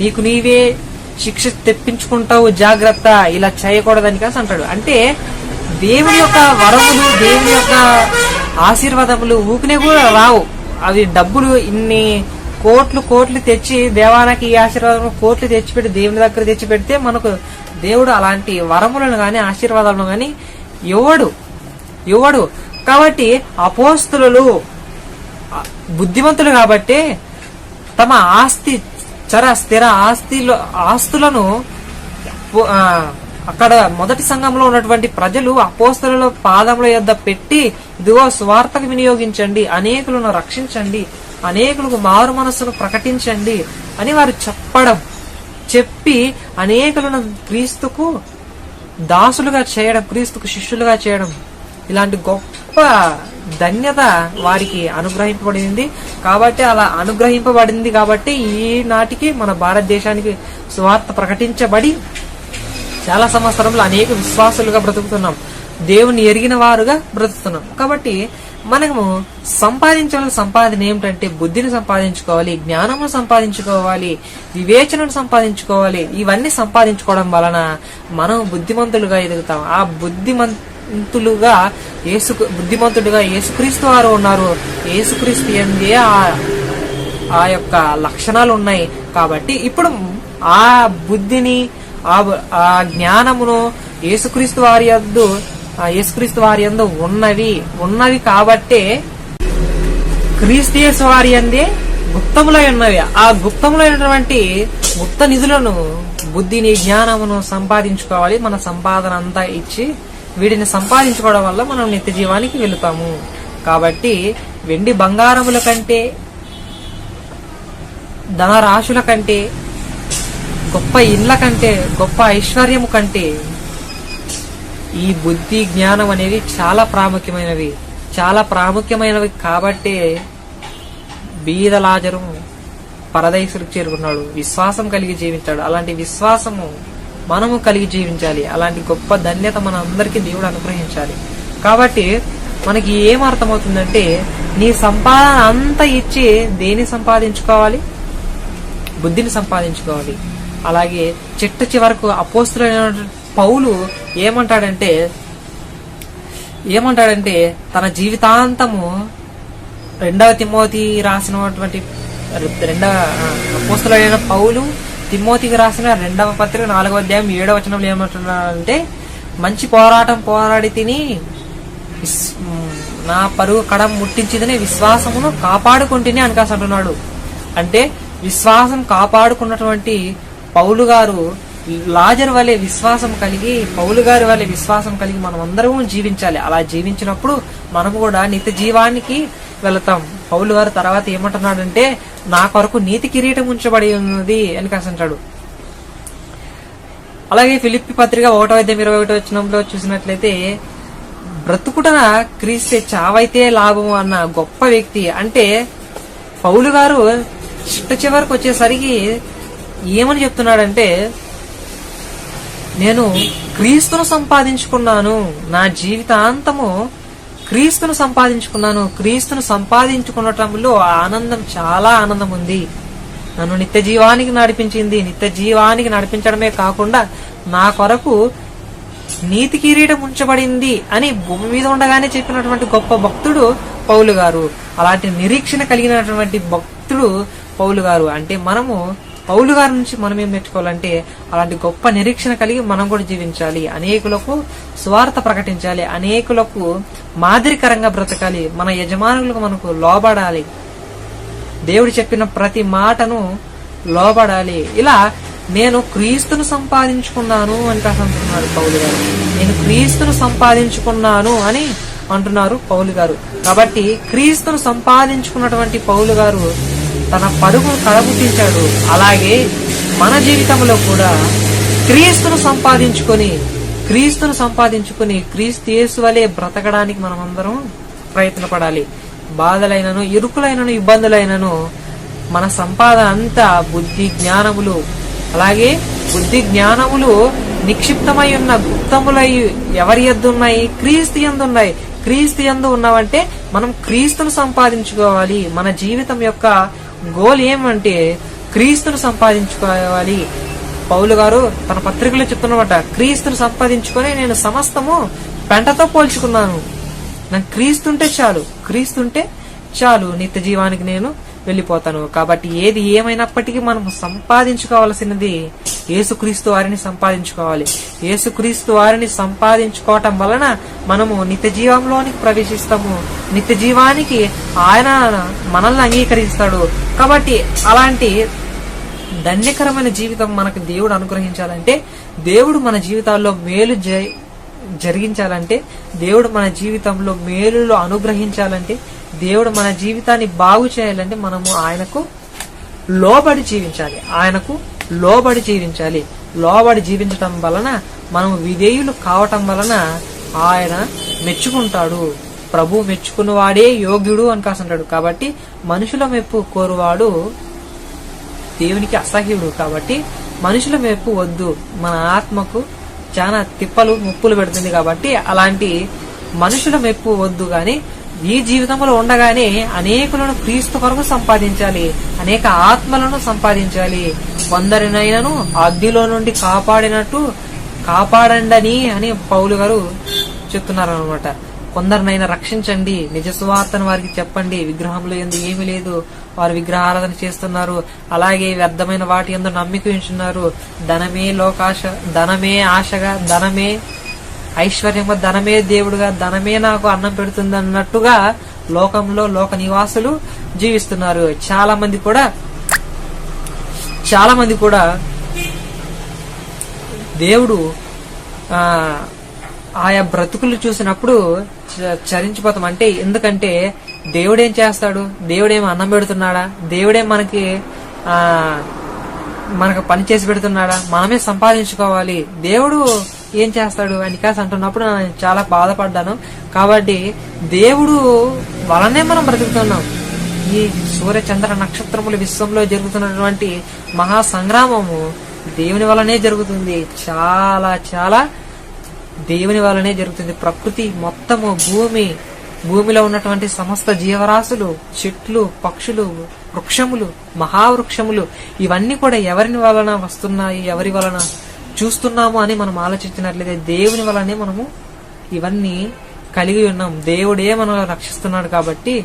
A: నీకు నీవే శిక్ష తెప్పించుకుంటావు, జాగ్రత్త, ఇలా చేయకూడదని కాసి అంటాడు. అంటే దేవుని యొక్క వరములు, దేవుని యొక్క ఆశీర్వాదములు ఊపినే కూడా రావు. అవి డబ్బులు ఇన్ని కోట్లు తెచ్చి దేవానికి ఈ ఆశీర్వాదం కోట్లు తెచ్చిపెట్టి దేవుని దగ్గర తెచ్చిపెడితే మనకు దేవుడు అలాంటి వరములను గాని ఆశీర్వాదాలను గాని ఇవ్వడు. కాబట్టి అపోస్తులు బుద్ధిమంతులు కాబట్టి తమ స్థిర ఆస్తులను అక్కడ మొదటి సంఘంలో ఉన్నటువంటి ప్రజలు అపోస్తలుల పాదముల యొద్ద పెట్టి ఇదిగో స్వార్థకు వినియోగించండి, అనేకులను రక్షించండి, అనేకులకు మారు మనస్సును ప్రకటించండి అని వారు చెప్పి అనేకులను క్రీస్తుకు దాసులుగా చేయడం, క్రీస్తుకు శిష్యులుగా చేయడం, ఇలాంటి గొప్ప ధన్యత వారికి అనుగ్రహింపబడింది. కాబట్టి అలా అనుగ్రహింపబడింది కాబట్టి ఈనాటికి మన భారతదేశానికి సువార్త ప్రకటించబడి చాలా సంవత్సరంలో అనేక విశ్వాసులుగా బ్రతుకుతున్నాం, దేవుని ఎరిగిన వారుగా బ్రతుకుతున్నాం. కాబట్టి మనము సంపాదించాల్సిన సంపాదన ఏమిటంటే బుద్ధిని సంపాదించుకోవాలి, జ్ఞానమును సంపాదించుకోవాలి, వివేచనను సంపాదించుకోవాలి. ఇవన్నీ సంపాదించుకోవడం వలన మనం బుద్ధిమంతులుగా ఎదుగుతాం. ఆ బుద్ధిమంతుడుగా యేసుక్రీస్తు వారు ఉన్నారు. యేసుక్రీస్తు యందే ఆ యొక్క లక్షణాలు ఉన్నాయి. కాబట్టి ఇప్పుడు ఆ బుద్ధిని ఆ జ్ఞానమును యేసుక్రీస్తు వారి యందు ఉన్నవి కాబట్టే క్రీస్తు యేసు వారి యందే గుప్తములై ఉన్నవి. ఆ గుప్తములైనటువంటి గుప్త నిధులను, బుద్ధిని, జ్ఞానమును సంపాదించుకోవాలి. మన సంపాదన అంతా ఇచ్చి వీటిని సంపాదించుకోవడం వల్ల మనం నిత్య జీవానికి వెళుతాము. కాబట్టి వెండి బంగారముల కంటే, ధనరాశుల కంటే, గొప్ప ఇండ్ల కంటే, గొప్ప ఐశ్వర్యము కంటే ఈ బుద్ధి, జ్ఞానం అనేవి చాలా ప్రాముఖ్యమైనవి. కాబట్టే బీద లాజరు పరదైసులకు చేరుకున్నాడు, విశ్వాసం కలిగి జీవించాడు. అలాంటి విశ్వాసము మనము కలిగి జీవించాలి. అలాంటి గొప్ప ధన్యత మన అందరికీ దేవుడు అనుగ్రహించాలి. కాబట్టి మనకి ఏం అర్థమవుతుందంటే, నీ సంపాదన అంతా ఇచ్చి దేని సంపాదించుకోవాలి? బుద్ధిని సంపాదించుకోవాలి. అలాగే చిట్ట చివరకు అపోస్తులైన పౌలు ఏమంటాడంటే తన జీవితాంతము 2వ తిమోతి రాసినటువంటి అపోస్తులైన పౌలు తిమోతికి రాసిన 2వ పత్రిక 4వ అధ్యాయం 7వ వచనంలో ఏమంటున్నాడంటే, మంచి పోరాటం పోరాడి తిని నా పరుగు కడం ముట్టించిందని విశ్వాసమును కాపాడుకుంటేనే అనకాసి అంటున్నాడు. అంటే విశ్వాసం కాపాడుకున్నటువంటి పౌలు గారు లాజరు వలె విశ్వాసం కలిగి, పౌలు గారి వలె విశ్వాసం కలిగి మనం అందరం జీవించాలి. అలా జీవించినప్పుడు మనము కూడా నిత్య జీవానికి వెళతాం. పౌలు గారు తర్వాత ఏమంటున్నాడంటే, నా కొరకు నీతి కిరీటం ఉంచబడి ఉన్నది అని కాసంటాడు. అలాగే ఫిలిప్పి పత్రిక 1వ అధ్యాయం 21వ వచనంలో చూసినట్లయితే, బ్రతుకుటన క్రీస్తే చావైతే లాభము అన్న గొప్ప వ్యక్తి. అంటే పౌలు గారు చిట్ట చివరికి వచ్చేసరికి ఏమని చెప్తున్నాడంటే, నేను క్రీస్తును సంపాదించుకున్నాను, నా జీవితాంతము క్రీస్తును సంపాదించుకున్నాను. క్రీస్తును సంపాదించుకున్నటంలో ఆనందం, చాలా ఆనందం ఉంది. నన్ను నిత్య జీవానికి నడిపించింది. నిత్య జీవానికి నడిపించడమే కాకుండా నా కొరకు నీతి కిరీటం ఉంచబడింది అని భూమి మీద ఉండగానే చెప్పినటువంటి గొప్ప భక్తుడు పౌలు గారు. అలాంటి నిరీక్షణ కలిగినటువంటి భక్తుడు పౌలు గారు. అంటే మనము పౌలు గారి నుంచి మనం ఏం నేర్చుకోవాలంటే, అలాంటి గొప్ప నిరీక్షణ కలిగి మనం కూడా జీవించాలి. అనేకులకు సువార్త ప్రకటించాలి. అనేకులకు మాదిరికరంగా బ్రతకాలి. మన యజమానులకు మనకు లోబడాలి. దేవుడు చెప్పిన ప్రతి మాటను లోబడాలి. ఇలా నేను క్రీస్తును సంపాదించుకున్నాను అని అంటున్నారు పౌలు గారు. నేను క్రీస్తును సంపాదించుకున్నాను అని అంటున్నారు పౌలు గారు. కాబట్టి క్రీస్తును సంపాదించుకున్నటువంటి పౌలు గారు తన పరుగును కడముట్టించాడు. అలాగే మన జీవితంలో కూడా క్రీస్తును సంపాదించుకొని క్రీస్తు యేసు వలె బ్రతకడానికి మనం అందరం ప్రయత్నపడాలి. బాధలైనను, ఇరుకులైనను, ఇబ్బందులైనను మన సంపాదన అంతా బుద్ధి జ్ఞానములు, అలాగే బుద్ధి జ్ఞానములు నిక్షిప్తమై ఉన్న గుప్తములై ఎవరి యందు ఉన్నాయి? క్రీస్తు యందు ఉన్నాయి. క్రీస్తు యందు ఉన్నామంటే మనం క్రీస్తును సంపాదించుకోవాలి. మన జీవితం యొక్క గోల్ ఏమంటే క్రీస్తును సంపాదించుకోవాలి. పౌలు గారు తన పత్రికలో చెప్తున్నమాట, క్రీస్తును సంపాదించుకొని నేను సమస్తము పెంటతో పోల్చుకున్నాను. నాకు క్రీస్తుంటే చాలు నిత్య జీవానికి నేను వెళ్ళిపోతాను. కాబట్టి ఏది ఏమైనప్పటికీ మనం సంపాదించుకోవాల్సినది యేసుక్రీస్తు వారిని సంపాదించుకోవాలి. యేసుక్రీస్తు వారిని సంపాదించుకోవటం వలన మనము నిత్య జీవంలోనికి ప్రవేశిస్తాము. నిత్య జీవానికి ఆయన మనల్ని అంగీకరిస్తాడు. కాబట్టి అలాంటి ధన్యకరమైన జీవితం మనకు దేవుడు అనుగ్రహించాలంటే, దేవుడు మన జీవితాల్లో మేలు జరిగించాలంటే, దేవుడు మన జీవితంలో మేలులు అనుగ్రహించాలంటే, దేవుడు మన జీవితాన్ని బాగు చేయాలంటే మనము ఆయనకు లోబడి జీవించాలి. లోబడి జీవించటం వలన మనము విధేయులు కావటం వలన ఆయన మెచ్చుకుంటాడు. ప్రభు మెచ్చుకున్నవాడే యోగ్యుడు అని కాసంటాడు. కాబట్టి మనుషుల మెప్పు కోరువాడు దేవునికి అసహ్యుడు. కాబట్టి మనుషుల మెప్పు వద్దు. మన ఆత్మకు చాలా తిప్పలు ముప్పులు పెడుతుంది. కాబట్టి అలాంటి మనుషుల మెప్పు వద్దు. గాని ఈ జీవితంలో ఉండగానే అనేకులను క్రీస్తు కొరకు సంపాదించాలి. అనేక ఆత్మలను సంపాదించాలి. కొందరినైనాను అగ్నిలో నుండి కాపాడినట్టు కాపాడండి అని పౌలు గారు చెప్తున్నారు అనమాట. కొందరినైనా రక్షించండి, నిజ సువార్తను వారికి చెప్పండి. విగ్రహంలో ఎందు ఏమీ లేదు, వారు విగ్రహారాధన చేస్తున్నారు. అలాగే వ్యర్థమైన వాటి యందు నమ్మిక ఉంచున్నారు. ధనమే లోకాశ, ధనమే ఆశగా, ధనమే ఐశ్వర్యంగా, ధనమే దేవుడుగా, ధనమే నాకు అన్నం పెడుతుంది అన్నట్టుగా లోకంలో లోక నివాసులు జీవిస్తున్నారు. చాలా మంది కూడా దేవుడు ఆయా బ్రతుకులు చూసినప్పుడు చరించిపోతాం. అంటే ఎందుకంటే దేవుడేం చేస్తాడు? దేవుడేం అన్నం పెడుతున్నాడా? దేవుడేం మనకు పని చేసి పెడుతున్నాడా? మనమే సంపాదించుకోవాలి. దేవుడు ఏం చేస్తాడు అని కాసి అంటున్నప్పుడు నేను చాలా బాధపడ్డాను. కాబట్టి దేవుడు వలనే మనం బ్రతుకుతున్నాం. ఈ సూర్య చంద్ర నక్షత్రముల విశ్వంలో జరుగుతున్నటువంటి మహా సంగ్రామము దేవుని వలనే జరుగుతుంది. చాలా చాలా దేవుని వలనే జరుగుతుంది. ప్రకృతి మొత్తము, భూమిలో ఉన్నటువంటి సమస్త జీవరాశులు, చెట్లు, పక్షులు, వృక్షములు, మహావృక్షములు ఇవన్నీ కూడా ఎవరిని వలన వస్తున్నాయి, ఎవరి వలన చూస్తున్నాము అని మనం ఆలోచించినట్లయితే దేవుని వలనే మనము ఇవన్నీ కలిగి ఉన్నాం. దేవుడే మనల్ని రక్షిస్తున్నాడు. కాబట్టి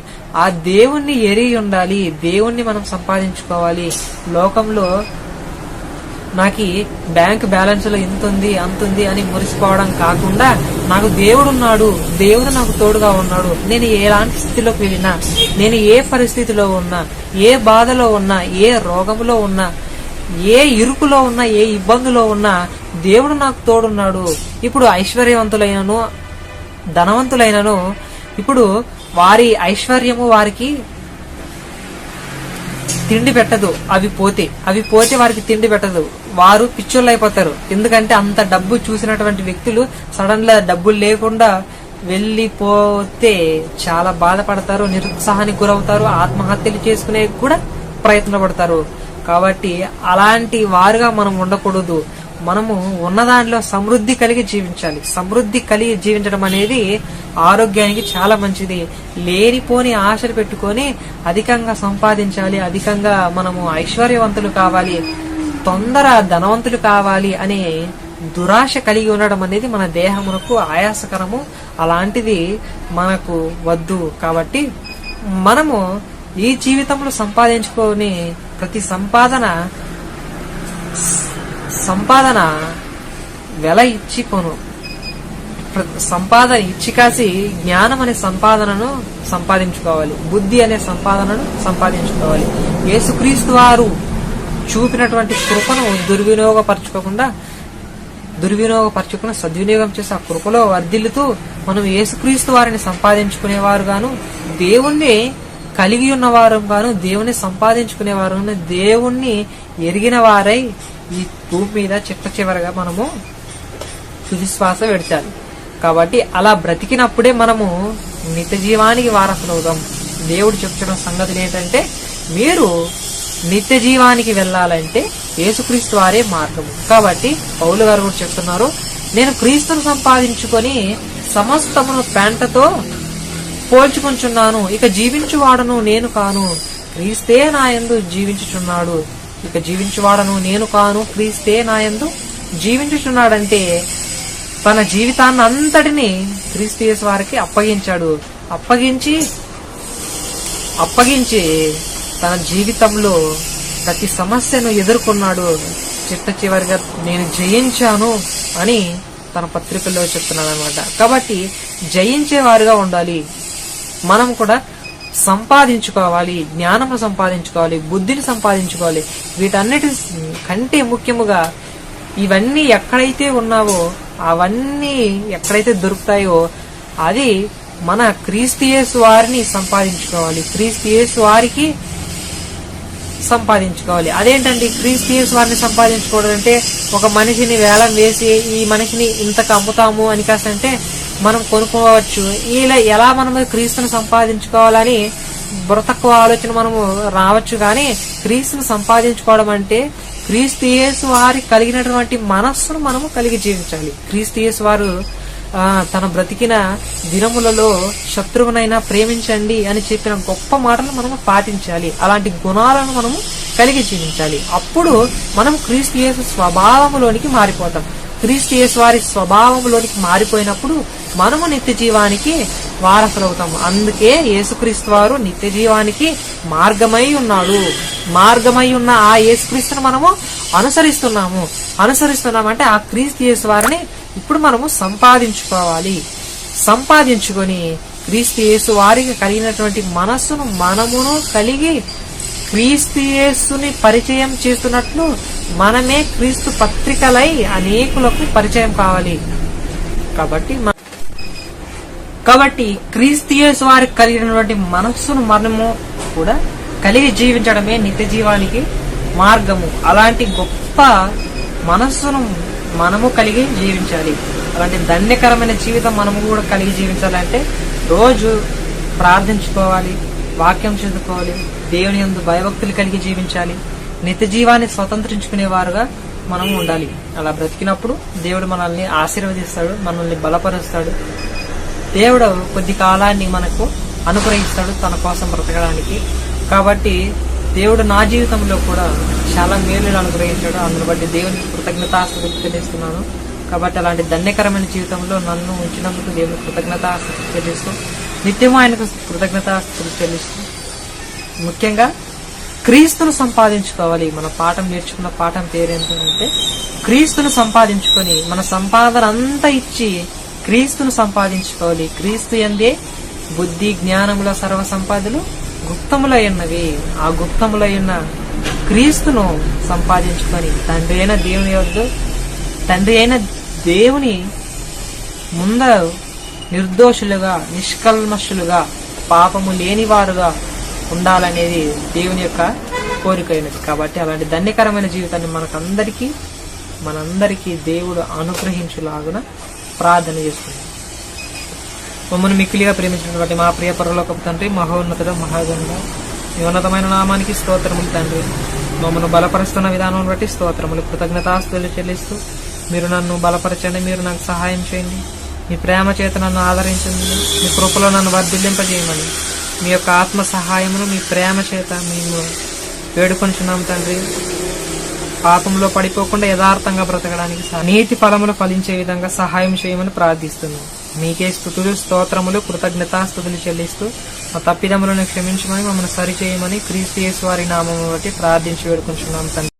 A: ఆ దేవుణ్ణి ఎరిగి ఉండాలి. దేవుణ్ణి మనం సంపాదించుకోవాలి. లోకంలో నాకు బ్యాంక్ బ్యాలెన్స్ లో ఇంతుంది అంతుంది అని మురిసిపోవడం కాకుండా, నాకు దేవుడున్నాడు, దేవుడు నాకు తోడుగా ఉన్నాడు, నేను ఎలాంటి స్థితిలోకి వెళ్ళినా, నేను ఏ పరిస్థితిలో ఉన్నా, ఏ బాధలో ఉన్నా, ఏ రోగంలో ఉన్నా, ఏ ఇరుకులో ఉన్నా, ఏ ఇబ్బందులో ఉన్నా దేవుడు నాకు తోడున్నాడు. ఇప్పుడు ఐశ్వర్యవంతులైనను ధనవంతులైనను ఇప్పుడు వారి ఐశ్వర్యము వారికి తిండి పెట్టదు. అవి పోతే వారికి తిండి పెట్టదు. వారు పిచ్చోళ్ళు అయిపోతారు. ఎందుకంటే అంత డబ్బు చూసినటువంటి వ్యక్తులు సడన్ గా డబ్బులు లేకుండా వెళ్ళిపోతే చాలా బాధపడతారు, నిరుత్సాహానికి గురవుతారు, ఆత్మహత్యలు చేసుకునే కూడా ప్రయత్నపడతారు. కాబట్టి అలాంటి వారుగా మనం ఉండకూడదు. మనము ఉన్న దానిలో సమృద్ధి కలిగి జీవించాలి. సమృద్ధి కలిగి జీవించడం అనేది ఆరోగ్యానికి చాలా మంచిది. లేనిపోని ఆశలు పెట్టుకొని అధికంగా సంపాదించాలి, అధికంగా మనము ఐశ్వర్యవంతులు కావాలి, తొందర ధనవంతులు కావాలి అనే దురాశ కలిగి ఉండడం అనేది మన దేహమునకు ఆయాసకరము. అలాంటిది మనకు వద్దు. కాబట్టి మనము ఈ జీవితంలో సంపాదించుకొని ప్రతి సంపాదన వెల ఇచ్చి కొను. సంపాదన ఇచ్చి కాసి జ్ఞానం అనే సంపాదనను సంపాదించుకోవాలి, బుద్ధి అనే సంపాదనను సంపాదించుకోవాలి. యేసుక్రీస్తు వారు చూపినటువంటి కృపను దుర్వినియోగపరచుకోకుండా సద్వినియోగం చేసి ఆ కృపలో వర్ధిల్లుతూ మనం యేసుక్రీస్తు వారిని సంపాదించుకునేవారు గాను, దేవుణ్ణి కలిగి ఉన్నవారు గాను, దేవుణ్ణి సంపాదించుకునేవారు, దేవుణ్ణి ఎరిగిన వారై ఈ భూమి మీద చివరగా మనము తుదిశ్వాస విడిచాలి. కాబట్టి అలా బ్రతికినప్పుడే మనము నిత్య జీవానికి వారసులవుతాం. దేవుడు చెప్తున్న సంగతులు ఏంటంటే, మీరు నిత్య జీవానికి వెళ్ళాలంటే యేసుక్రీస్తు వారే మార్గము. కాబట్టి పౌలు గారు కూడా చెప్తున్నారు, నేను క్రీస్తును సంపాదించుకొని సమస్తమును పెంటతో పోల్చుకుంటున్నాను. ఇక జీవించువాడను నేను కాను, క్రీస్తే నా యందు జీవించుచున్నాడు. ఇక జీవించువాడను నేను కాను, క్రీస్తే నా యందు జీవించుచున్నాడంటే తన జీవితాన్ని అంతటిని క్రీస్తు యేసు వారికి అప్పగించాడు. అప్పగించి తన జీవితంలో ప్రతి సమస్యను ఎదుర్కొన్నాడు. చివరిగా నేను జయించాను అని తన పత్రికల్లో చెప్తున్నాడు అనమాట. కాబట్టి జయించేవారుగా ఉండాలి. మనం కూడా సంపాదించుకోవాలి, జ్ఞానము సంపాదించుకోవాలి, బుద్ధిని సంపాదించుకోవాలి. వీటన్నిటి కంటే ముఖ్యముగా ఇవన్నీ ఎక్కడైతే ఉన్నావో, అవన్నీ ఎక్కడైతే దొరుకుతాయో అది మన క్రీస్తు యేసు వారిని సంపాదించుకోవాలి, క్రీస్తు యేసు వారికి సంపాదించుకోవాలి. అదేంటండి క్రీస్తు యేసు వారిని సంపాదించుకోవడం అంటే? ఒక మనిషిని వేలం వేసి ఈ మనిషిని ఇంతకు అమ్ముతాము అని కాసంటే మనం కొనుక్కోవచ్చు. ఇలా ఎలా మనము క్రీస్తుని సంపాదించుకోవాలని బుర్రతక్కువ ఆలోచన మనము రావచ్చు. కానీ క్రీస్తుని సంపాదించుకోవడం అంటే క్రీస్తు యేసు వారి కలిగినటువంటి మనస్సును మనము కలిగి జీవించాలి. క్రీస్తు యేసు వారు తన బ్రతికిన దినములలో శత్రువునైనా ప్రేమించండి అని చెప్పిన గొప్ప మాటలను మనము పాటించాలి. అలాంటి గుణాలను మనము కలిగి జీవించాలి. అప్పుడు మనం క్రీస్తు యేసు స్వభావములోనికి మారిపోతాం. క్రీస్తు యేసు వారి స్వభావంలోనికి మారిపోయినప్పుడు మనము నిత్య జీవానికి వారసులవుతాము. అందుకే యేసుక్రీస్తు వారు నిత్య జీవానికి మార్గమై ఉన్నాడు. మార్గమై ఉన్న ఆ యేసుక్రీస్తును మనము అనుసరిస్తున్నామంటే ఆ క్రీస్తు యేసు వారిని ఇప్పుడు మనము సంపాదించుకోవాలి. సంపాదించుకొని క్రీస్తు యేసు వారికి కలిగినటువంటి మనస్సును మనమును కలిగి క్రీస్తు యేసుని పరిచయం చేస్తున్నట్లు మనమే క్రీస్తు పత్రికలై అనేకులకు పరిచయం కావాలి. కాబట్టి క్రీస్తు యేసు వారికి కలిగినటువంటి మనస్సును మనము కూడా కలిగి జీవించడమే నిత్య జీవానికి మార్గము. అలాంటి గొప్ప మనస్సును మనము కలిగి జీవించాలి. అలాంటి ధన్యకరమైన జీవితం మనము కూడా కలిగి జీవించాలంటే రోజు ప్రార్థించుకోవాలి, వాక్యం చదువుకోవాలి, దేవుని యందు భయభక్తులు కలిగి జీవించాలి, నిత్య జీవాన్ని స్వతంత్రించుకునేవారుగా మనం ఉండాలి. అలా బ్రతికినప్పుడు దేవుడు మనల్ని ఆశీర్వదిస్తాడు, మనల్ని బలపరుస్తాడు. దేవుడు కొద్ది కాలాన్ని మనకు అనుగ్రహిస్తాడు తన కోసం బ్రతకడానికి. కాబట్టి దేవుడు నా జీవితంలో కూడా చాలా మేలును అనుగ్రహించాడు. అందును బట్టి దేవునికి కృతజ్ఞతాస్తుతులు చెల్లిస్తున్నాను. కాబట్టి అలాంటి ధన్యకరమైన జీవితంలో నన్ను ఉంచినందుకు దేవునికి కృతజ్ఞతాస్తుతులు చెల్లిస్తూ నిత్యము ఆయనకు కృతజ్ఞతాస్తుతులు చెల్లిస్తూ ముఖ్యంగా క్రీస్తును సంపాదించుకోవాలి. మన పాఠం నేర్చుకున్న పాఠం పేరేంటంటే క్రీస్తును సంపాదించుకొని మన సంపాదన అంతా ఇచ్చి క్రీస్తును సంపాదించుకోవాలి. క్రీస్తు యందే బుద్ధి జ్ఞానముల సర్వ సంపాదలు గుప్తములై ఉన్నవి. ఆ గుప్తములై ఉన్న క్రీస్తును సంపాదించుకొని తండ్రి అయిన దేవుని ముంద నిర్దోషులుగా నిష్కల్మషులుగా పాపము లేనివారుగా ఉండాలనేది దేవుని యొక్క కోరికైనది. కాబట్టి అలాంటి ధన్యకరమైన జీవితాన్ని మనందరికీ దేవుడు అనుగ్రహించులాగున ప్రార్థన చేస్తుంది. మమ్మల్ని మిక్కిలిగా ప్రేమించినటువంటి మా ప్రియ పరలోకపు తండ్రి, మహోన్నతుడ మహాగణుడ, మీ ఉన్నతమైన నామానికి స్తోత్రములు తండ్రి. మమ్మల్ని బలపరుస్తున్న విధానం బట్టి స్తోత్రములు, కృతజ్ఞతాస్తుతులు చెల్లిస్తూ మీరు నన్ను బలపరచండి, మీరు నాకు సహాయం చేయండి, మీ ప్రేమ చేత నన్ను ఆదరించండి, మీ కృపలో నన్ను వర్ధిల్లింపజేయమని మీ యొక్క ఆత్మ సహాయమును మీ ప్రేమ చేత మేము వేడుకొంచున్నాం తండ్రి. పాపంలో పడిపోకుండా యథార్థంగా బ్రతకడానికి నీతి ఫలములు ఫలించే విధంగా సహాయం చేయమని ప్రార్థిస్తున్నాం. మీకే స్తుతులు స్తోత్రములు కృతజ్ఞతాస్తుతులు చెల్లిస్తూ మా తప్పిదములను క్షమించమని మమ్మల్ని సరిచేయమని క్రీస్తు యేసు వారి నామమును బట్టి ప్రార్థించి వేడుకొంచున్నాం తండ్రి.